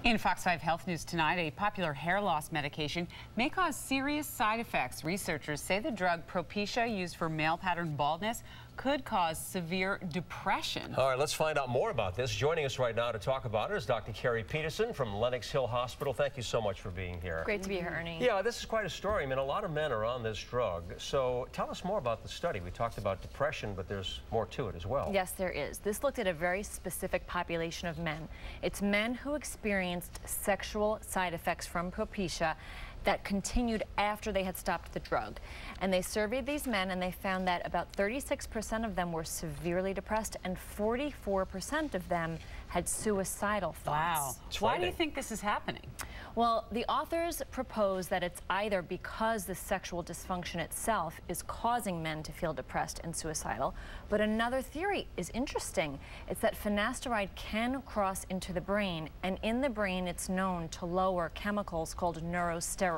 In Fox 5 Health News tonight, a popular hair loss medication may cause serious side effects. Researchers say the drug Propecia, used for male pattern baldness, could cause severe depression. All right, let's find out more about this. Joining us right now to talk about it is Dr. Carrie Peterson from Lenox Hill Hospital. Thank you so much for being here. Great to be here, Ernie. Yeah, this is quite a story. I mean, a lot of men are on this drug. So tell us more about the study. We talked about depression, but there's more to it as well. Yes, there is. This looked at a very specific population of men. It's men who experienced sexual side effects from Propecia that continued after they had stopped the drug. And they surveyed these men, and they found that about 36% of them were severely depressed and 44% of them had suicidal thoughts. Wow. Why do you think this is happening? Well, the authors propose that it's either because the sexual dysfunction itself is causing men to feel depressed and suicidal, but another theory is interesting. It's that finasteride can cross into the brain, and in the brain it's known to lower chemicals called neurosteroids.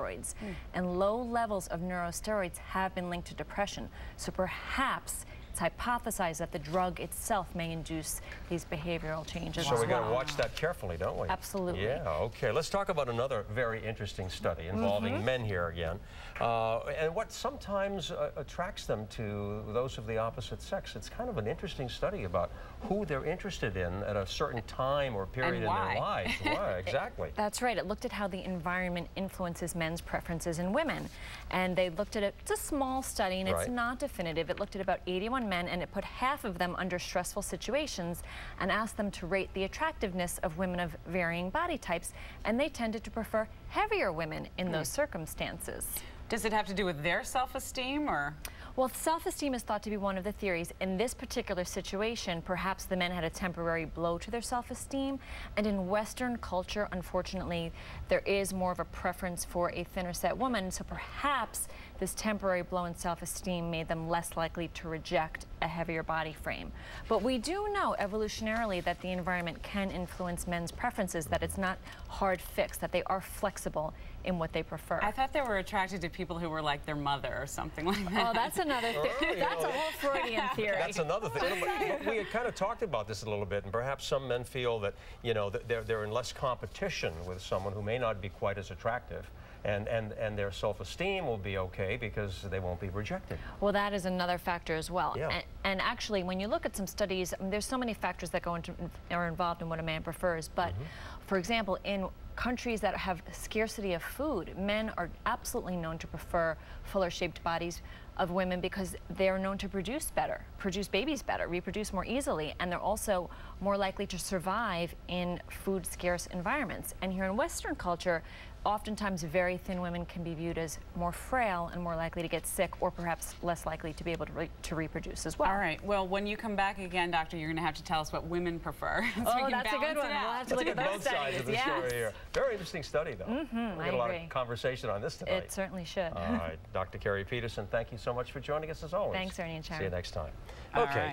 And low levels of neurosteroids have been linked to depression. So perhaps it's hypothesized that the drug itself may induce these behavioral changes. So we got to watch that carefully, don't we? Absolutely. Yeah, okay. Let's talk about another very interesting study involving men here again. And what sometimes attracts them to those of the opposite sex. It's kind of an interesting study about who they're interested in at a certain time or period in their lives. Why, exactly. That's right. It looked at how the environment influences men's preferences in women. And they looked at it. It's a small study, and it's not definitive. It looked at about 81 men, and it put half of them under stressful situations and asked them to rate the attractiveness of women of varying body types, and they tended to prefer heavier women in those circumstances. Does it have to do with their self-esteem, or? Well, self-esteem is thought to be one of the theories. In this particular situation, perhaps the men had a temporary blow to their self-esteem, and in Western culture, unfortunately, there is more of a preference for a thinner set woman, so perhaps this temporary blow in self-esteem made them less likely to reject a heavier body frame. But we do know evolutionarily that the environment can influence men's preferences, that it's not hard fixed, that they are flexible in what they prefer. I thought they were attracted to people who were like their mother or something like that. Oh, that's another thing. That's a whole Freudian theory. That's another thing. But we had kind of talked about this a little bit, and perhaps some men feel that, you know, that they're in less competition with someone who may not be quite as attractive. And their self-esteem will be okay because they won't be rejected. Well, that is another factor as well. Yeah. And actually, when you look at some studies, I mean, there's so many factors that are involved in what a man prefers. But for example, in countries that have scarcity of food, men are absolutely known to prefer fuller-shaped bodies of women because they're known to produce better, produce babies better, reproduce more easily, and they're also more likely to survive in food-scarce environments. And here in Western culture, oftentimes very thin women can be viewed as more frail and more likely to get sick, or perhaps less likely to be able to reproduce as well. All right. Well, when you come back again, doctor, you're going to have to tell us what women prefer. So oh, that's a good one. We'll have to look at those sides of the story here. Very interesting study, though. We get a lot of conversation on this tonight. It certainly should. All right. Dr. Carrie Peterson, thank you so much for joining us as always. Thanks, Ernie and Sharon. See you next time. Okay.